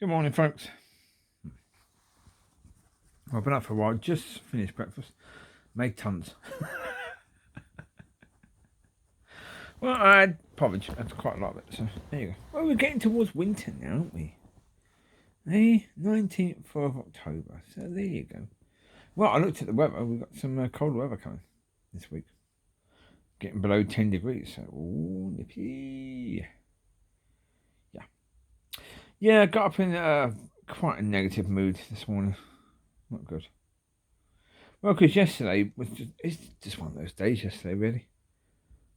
Good morning, folks. Well, I've been up for a while. Just finished breakfast. Made tons. Well, I had porridge. That's quite a lot of it. So there you go. Well, we're getting towards winter now, aren't we? The 19th of October. So there you go. Well, I looked at the weather. We've got some cold weather coming this week. Getting below 10 degrees. So, ooh, nippy. Yeah. Yeah, I got up in quite a negative mood this morning. Not good. Well, because yesterday was it's just one of those days yesterday, really.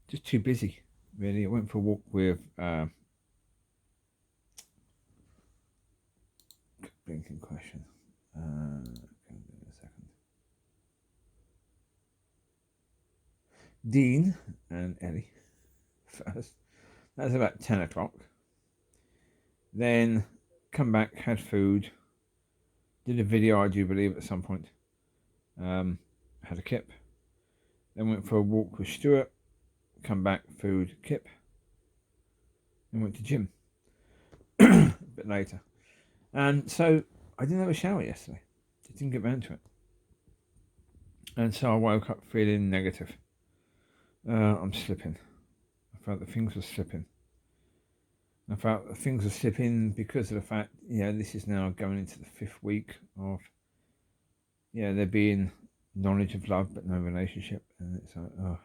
Just too busy, really. I went for a walk with blinking question. Give me a second. Dean and Ellie first. That was about 10 o'clock. Then come back, had food, did a video, I do believe, at some point. Had a kip. Then went for a walk with Stewart. Come back, food, kip. Then went to gym a bit later. And so I didn't have a shower yesterday. Just didn't get round to it. And so I woke up feeling negative. I'm slipping. I felt that things were slipping. I felt that things were slipping because of the fact, this is now going into the 5th week of, there being knowledge of love but no relationship. And it's like, oh.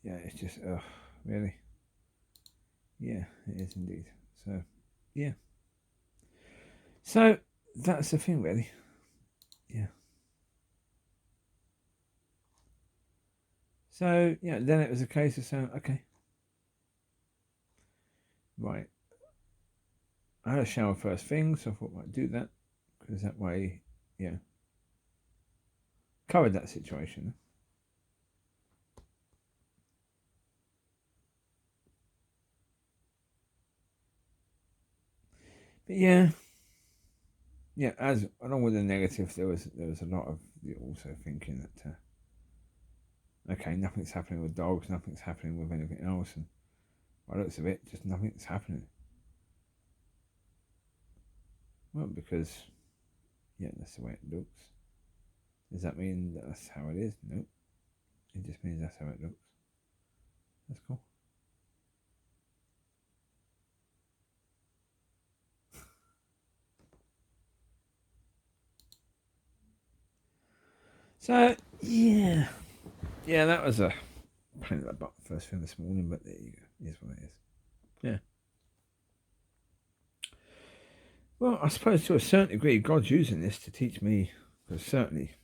Yeah, it's just, really? Yeah, it is indeed. So, yeah. So, that's the thing, really. Yeah. So, then it was a case of saying, okay. Right. I had a shower first thing, so I thought I'd do that. Because that way, covered that situation. But as along with the negative, there was a lot of also thinking that okay, nothing's happening with dogs, nothing's happening with anything else, and by the looks of it, just nothing's happening. Well, because that's the way it looks. Does that mean that's how it is? Nope. It just means that's how it looks. That's cool. So that was a pain in the butt first thing this morning, but there you go. It is what it is. Yeah. Well, I suppose to a certain degree, God's using this to teach me, because certainly,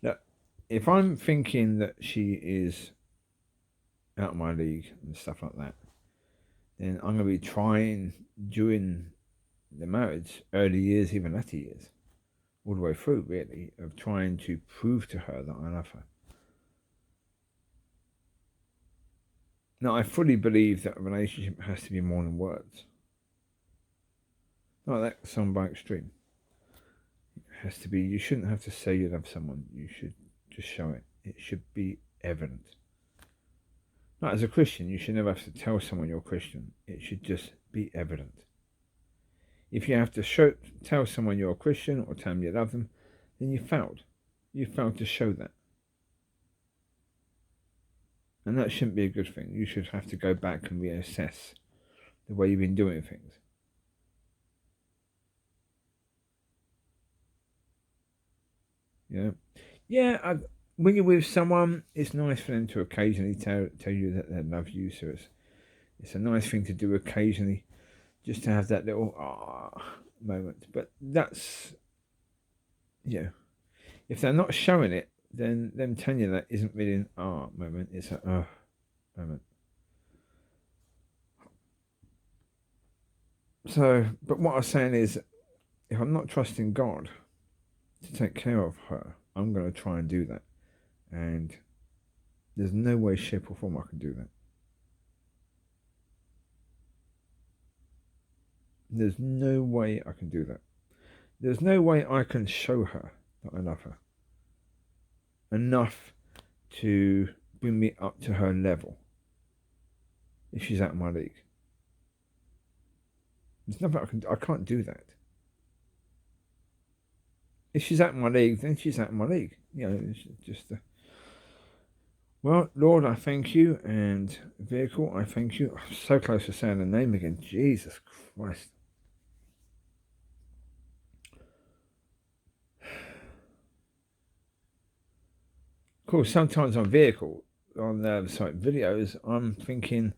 Look, if I'm thinking that she is out of my league and stuff like that, then I'm going to be trying during the marriage, early years, even later years, all the way through, really, of trying to prove to her that I love her. Now, I fully believe that a relationship has to be more than words. Not that song by Extreme. It has to be, you shouldn't have to say you love someone, you should just show it. It should be evident. Not as a Christian, you should never have to tell someone you're Christian. It should just be evident. If you have to tell someone you're a Christian or tell them you love them, then you failed. You failed to show that. And that shouldn't be a good thing. You should have to go back and reassess the way you've been doing things. When you're with someone, it's nice for them to occasionally tell you that they love you. So it's a nice thing to do occasionally, just to have that little moment. But that's, if they're not showing it, then them telling you that isn't really an moment. It's a moment. So, but what I was saying is, if I'm not trusting God to take care of her, I'm going to try and do that. And there's no way, shape or form I can do that. There's no way I can do that. There's no way I can show her that I love her enough to bring me up to her level. if she's out of my league. There's nothing I can't do that. If she's out of my league, then she's out of my league. You know, it's just well, Lord, I thank you, and Vehicle, I thank you. I'm so close to saying the name again. Jesus Christ. Of course, sometimes on Vehicle, on the site videos, I'm thinking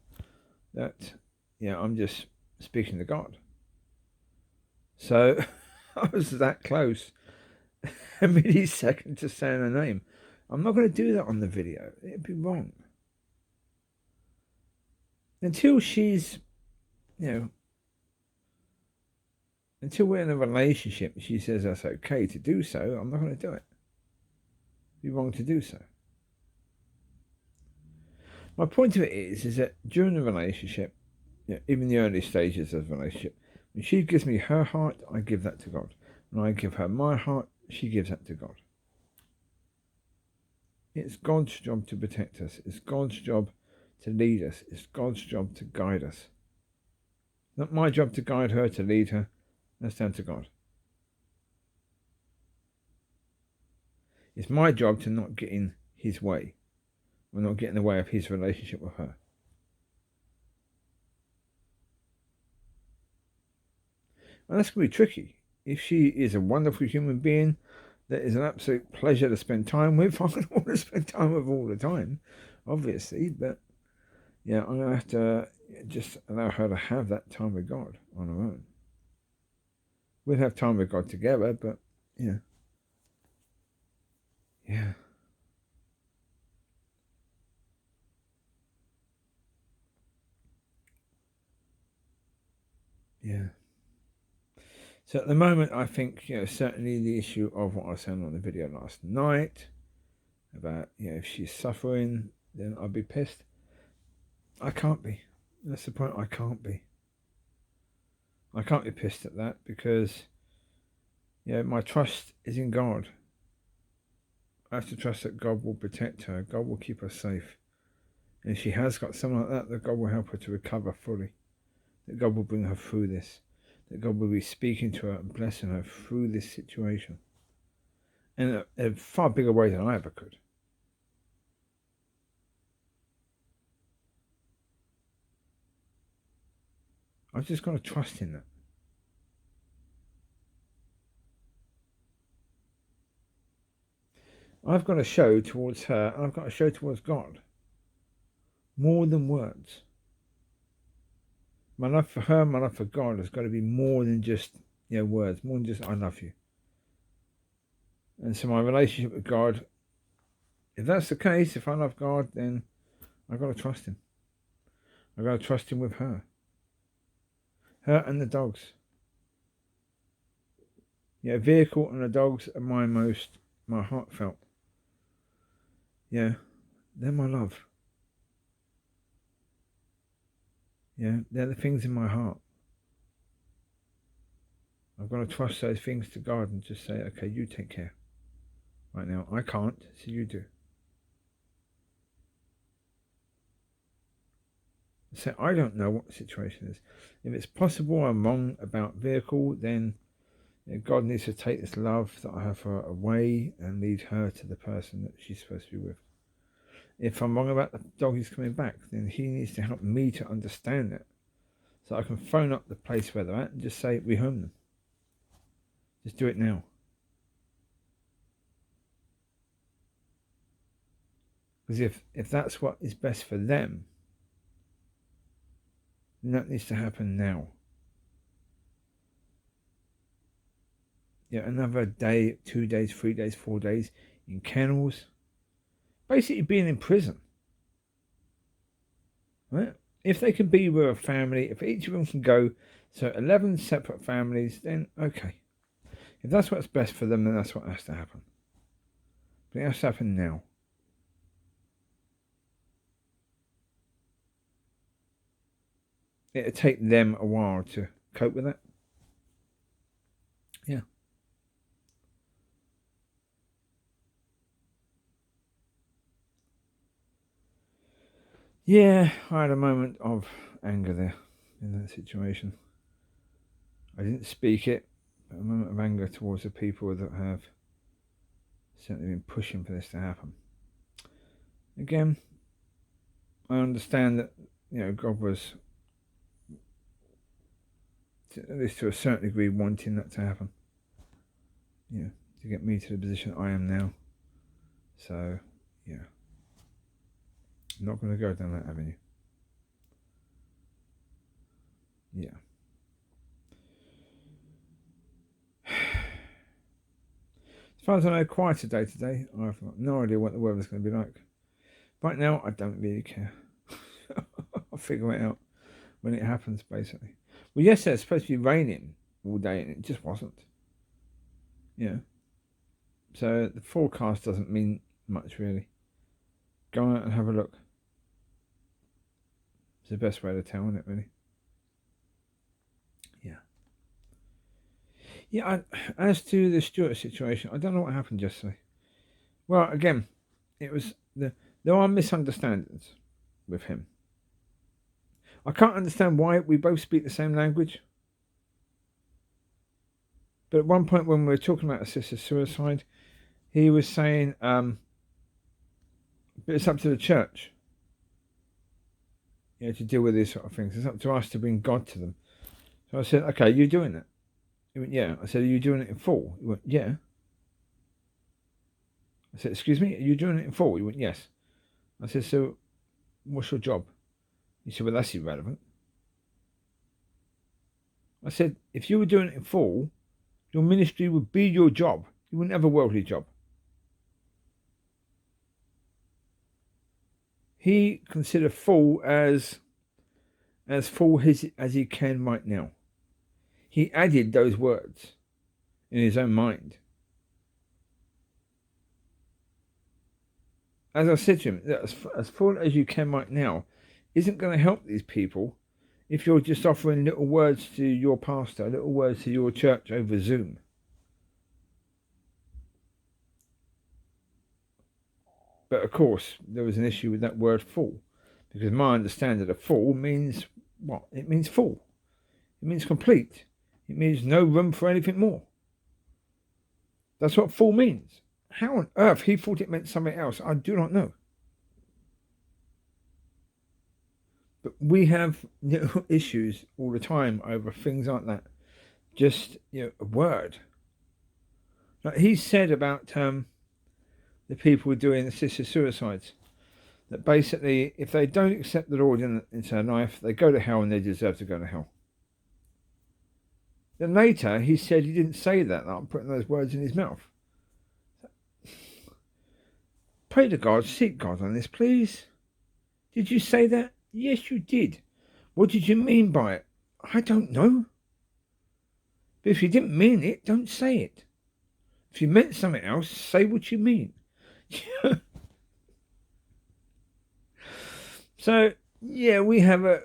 that, I'm just speaking to God. So I was that close a millisecond to saying her name. I'm not going to do that on the video. It'd be wrong. Until she's, until we're in a relationship, she says that's okay to do so, I'm not going to do it. It'd be wrong to do so. My point of it is that during the relationship, even the early stages of the relationship, when she gives me her heart, I give that to God. When I give her my heart, she gives that to God. It's God's job to protect us. It's God's job to lead us. It's God's job to guide us. Not my job to guide her, to lead her. That's down to God. It's my job to not get in his way. Or not get in the way of his relationship with her. And that's going to be tricky. If she is a wonderful human being that is an absolute pleasure to spend time with, I'm going to want to spend time with her all the time, obviously. But I'm going to have to just allow her to have that time with God on her own. We'll have time with God together, but yeah. So at the moment, I think, certainly the issue of what I was saying on the video last night about, if she's suffering, then I'd be pissed. I can't be. That's the point. I can't be. I can't be pissed at that because, my trust is in God. I have to trust that God will protect her. God will keep her safe. And if she has got something like that, that God will help her to recover fully. That God will bring her through this. That God will be speaking to her and blessing her through this situation. In a far bigger way than I ever could. I've just got to trust in that. I've got to show towards her, and I've got to show towards God. More than words. My love for her, my love for God has got to be more than just, words. More than just, I love you. And so my relationship with God, if that's the case, if I love God, then I've got to trust him. I've got to trust him with her. Her and the dogs. Vehicle and the dogs are my heartfelt. They're my love. They're the things in my heart. I've got to trust those things to God and just say, okay, you take care. Right now, I can't, so you do. So I don't know what the situation is. If it's possible I'm wrong about Vehicle, then God needs to take this love that I have for her away and lead her to the person that she's supposed to be with. If I'm wrong about the doggies coming back, then he needs to help me to understand it. So I can phone up the place where they're at and just say, rehome them. Just do it now. Because if that's what is best for them, then that needs to happen now. Another day, 2 days, 3 days, 4 days in kennels. Basically being in prison. Right? If they can be with a family, if each of them can go, so 11 separate families, then okay. If that's what's best for them, then that's what has to happen. But it has to happen now. It'll take them a while to cope with it. Yeah, I had a moment of anger there in that situation. I didn't speak it, but a moment of anger towards the people that have certainly been pushing for this to happen. Again, I understand that, God was, at least to a certain degree, wanting that to happen. To get me to the position I am now. So, yeah. I'm not going to go down that avenue. Yeah. As far as I know, quieter day today. I've got no idea what the weather's going to be like. Right now, I don't really care. I'll figure it out when it happens, basically. Well, yesterday it's supposed to be raining all day, and it just wasn't. Yeah. So the forecast doesn't mean much, really. Go out and have a look. It's the best way to tell, isn't it, really? Yeah. Yeah, as to the Stewart situation, I don't know what happened yesterday. Well, again, it was there are misunderstandings with him. I can't understand why we both speak the same language. But at one point when we were talking about assisted suicide, he was saying, but it's up to the church, to deal with these sort of things. It's up to us to bring God to them. So I said, okay, you're doing it. He went, yeah. I said, are you doing it in full? He went, yeah. I said, excuse me, are you doing it in full? He went, yes. I said, so what's your job? He said, well, that's irrelevant. I said, if you were doing it in full, your ministry would be your job. You wouldn't have a worldly job. He considered full as full as he can right now. He added those words in his own mind. As I said to him, that as full as you can right now isn't going to help these people if you're just offering little words to your pastor, little words to your church over Zoom. But of course, there was an issue with that word full, because my understanding of full means what? It means full. It means complete. It means no room for anything more. That's what full means. How on earth he thought it meant something else, I do not know. But we have issues all the time over things like that. Just a word. Like he said about the people doing assisted suicides, that basically if they don't accept the Lord into their life, they go to hell and they deserve to go to hell. Then later he said he didn't say that. I'm putting those words in his mouth. Pray to God, seek God on this, please. Did you say that? Yes, you did. What did you mean by it? I don't know. But if you didn't mean it, don't say it. If you meant something else, say what you mean. So yeah, we have a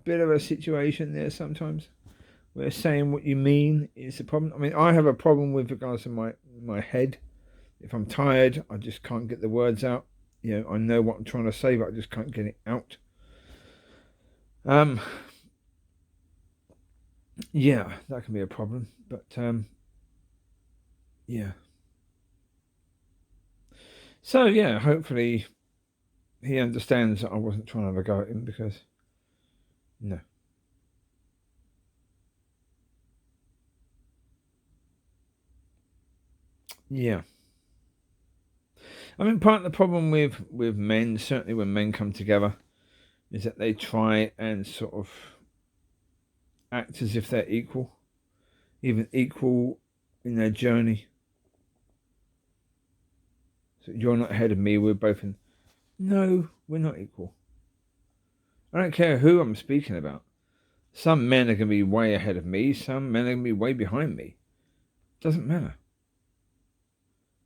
bit of a situation there sometimes. Where saying what you mean is the problem. I mean, I have a problem with regards to my head. If I'm tired, I just can't get the words out. I know what I'm trying to say, but I just can't get it out. Yeah, that can be a problem. But yeah. So yeah, hopefully he understands that I wasn't trying to have a go at him, because no. Yeah. I mean, part of the problem with men, certainly when men come together, is that they try and sort of act as if they're equal, even equal in their journey. So you're not ahead of me, we're both in. No, we're not equal. I don't care who I'm speaking about. Some men are going to be way ahead of me, some men are going to be way behind me. Doesn't matter.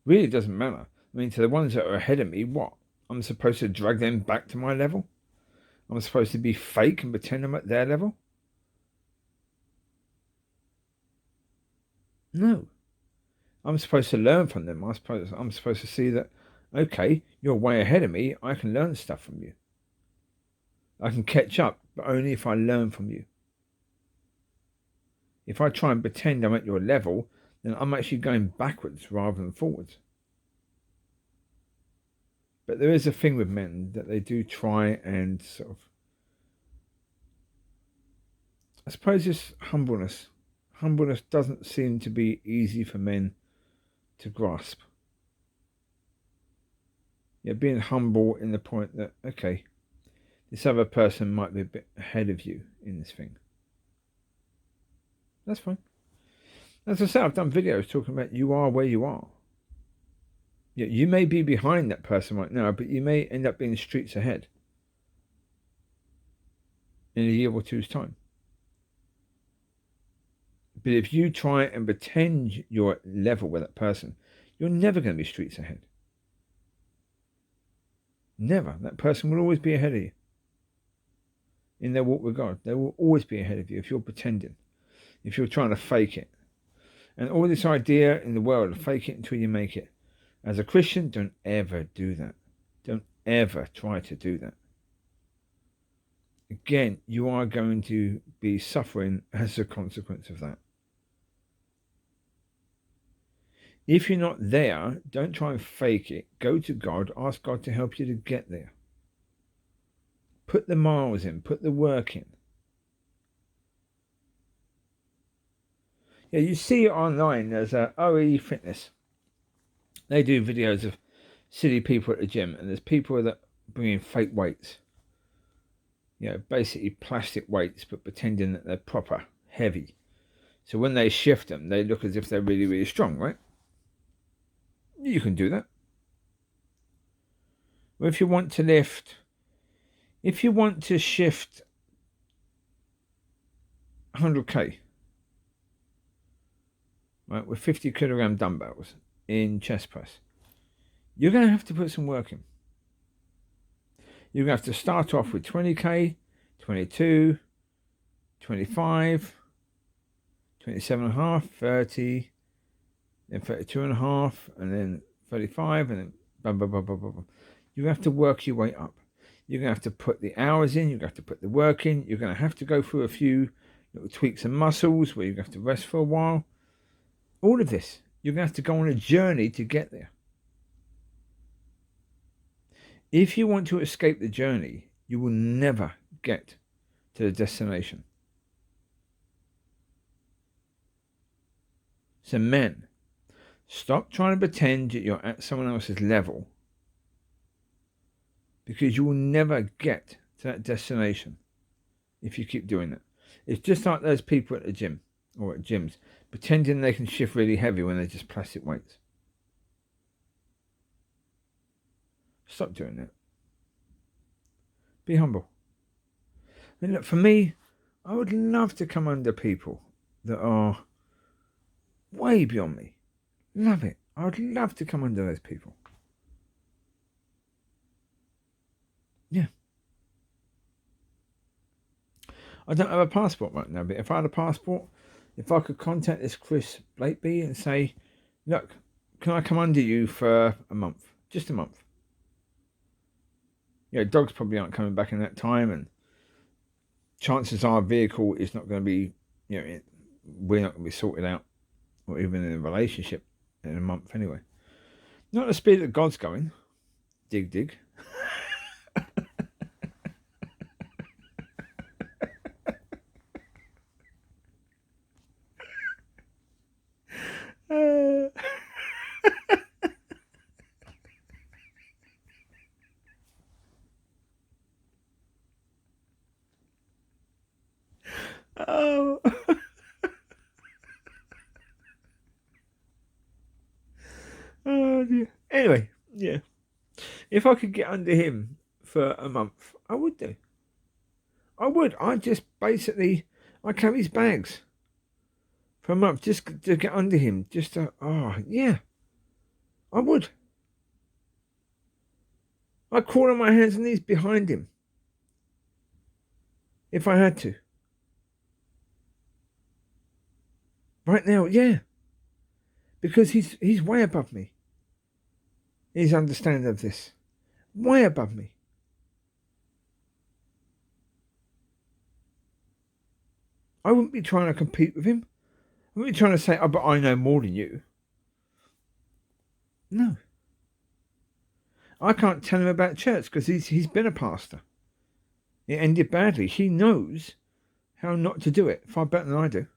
Really doesn't matter. I mean, to the ones that are ahead of me, what? I'm supposed to drag them back to my level? I'm supposed to be fake and pretend I'm at their level? No. I'm supposed to learn from them. I'm supposed to see that, okay, you're way ahead of me. I can learn stuff from you. I can catch up, but only if I learn from you. If I try and pretend I'm at your level, then I'm actually going backwards rather than forwards. But there is a thing with men that they do try and sort of, I suppose it's humbleness. Humbleness doesn't seem to be easy for men to grasp. Yeah, being humble in the point that, okay, this other person might be a bit ahead of you in this thing. That's fine. As I said, I've done videos talking about you are where you are. Yeah, you may be behind that person right now, but you may end up being streets ahead in a year or two's time. But if you try and pretend you're level with that person, you're never going to be streets ahead. Never. That person will always be ahead of you. In their walk with God, they will always be ahead of you if you're pretending, if you're trying to fake it. And all this idea in the world of fake it until you make it. As a Christian, don't ever do that. Don't ever try to do that. Again, you are going to be suffering as a consequence of that. If you're not there, don't try and fake it. Go to God, ask God to help you to get there. Put the miles in, put the work in. Yeah, you see it online, there's a OE Fitness. They do videos of silly people at the gym, and there's people that bring in fake weights. You know, basically plastic weights, but pretending that they're proper, heavy. So when they shift them, they look as if they're really, really strong, right? You can do that. Or if you want to lift, if you want to shift 100k, right, with 50 kilogram dumbbells in chest press, you're going to have to put some work in. You're going to have to start off with 20k, 22, 25, 27.5, 30, then 32.5, and then 35, and then blah, blah, blah, blah, blah, blah. You have to work your way up. You're going to have to put the hours in. You're going to have to put the work in. You're going to have to go through a few little tweaks and muscles where you have to rest for a while. All of this, you're going to have to go on a journey to get there. If you want to escape the journey, you will never get to the destination. So men, stop trying to pretend that you're at someone else's level, because you will never get to that destination if you keep doing that. It's just like those people at the gym or at gyms pretending they can shift really heavy when they're just plastic weights. Stop doing that. Be humble. I mean, look, for me, I would love to come under people that are way beyond me. Love it. I would love to come under those people. Yeah. I don't have a passport right now, but if I had a passport, if I could contact this Chris Blakeby and say, look, can I come under you for a month? Just a month. Yeah, dogs probably aren't coming back in that time, and chances are vehicle is not going to be, we're not going to be sorted out, or even in a relationship in a month anyway. Not the speed that God's going. Dig, dig. Oh. Oh dear. Anyway, yeah. If I could get under him for a month, I would do. I would. I'd just basically, I carry his bags for a month just to get under him. Just to, yeah. I would. I'd crawl on my hands and knees behind him. If I had to. Right now, yeah. Because he's way above me. His understanding of this. Way above me. I wouldn't be trying to compete with him. I wouldn't be trying to say, oh, but I know more than you. No. I can't tell him about church because he's been a pastor. It ended badly. He knows how not to do it far better than I do.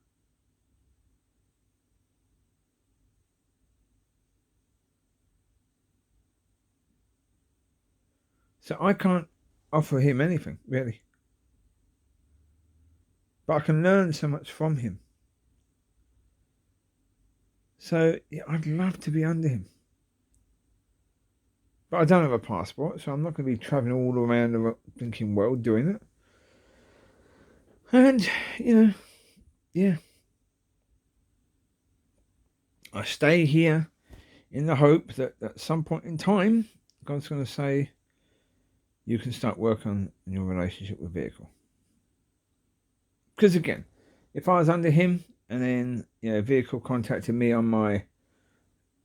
So I can't offer him anything, really. But I can learn so much from him. So yeah, I'd love to be under him. But I don't have a passport, so I'm not going to be travelling all around the thinking world doing it. And, yeah. I stay here in the hope that at some point in time, God's going to say, you can start working on your relationship with vehicle. Because again, if I was under him and then vehicle contacted me on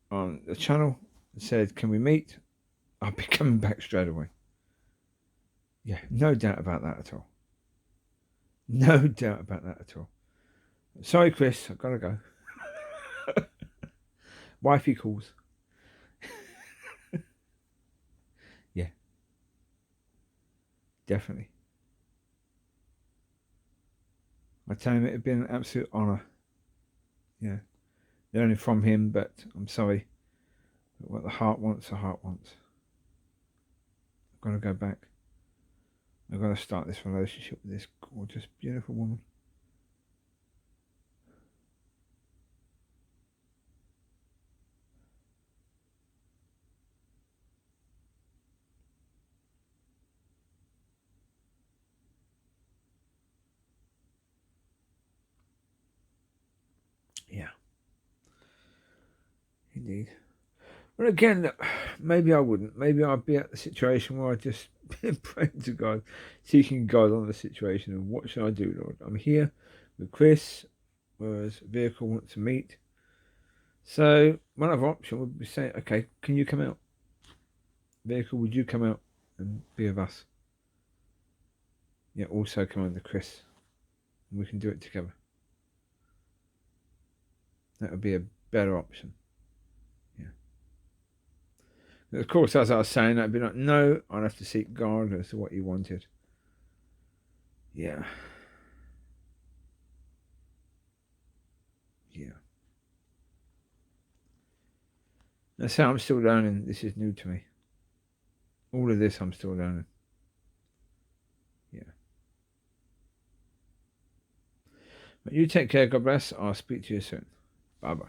the channel and said, can we meet? I'll be coming back straight away. Yeah, no doubt about that at all. No doubt about that at all. Sorry, Chris, I've got to go. Wifey calls. Yeah, definitely. I tell him it had been an absolute honour. Yeah, learning from him, but I'm sorry. But what the heart wants, the heart wants. I've got to go back. I've got to start this relationship with this gorgeous, beautiful woman. Yeah. Indeed. But again, maybe I wouldn't. Maybe I'd be at the situation where I just pray to God, seeking God on the situation of what should I do, Lord? I'm here with Chris, whereas Vehicle wants to meet. So one other option would be saying, okay, can you come out? Vehicle, would you come out and be with us? Yeah, also come under Chris. And we can do it together. That would be a better option. Yeah. And of course, as I was saying, I'd be like, no, I'd have to seek God as to what he wanted. Yeah. Yeah. That's how I'm still learning. This is new to me. All of this I'm still learning. Yeah. But you take care. God bless. I'll speak to you soon. Bye bye.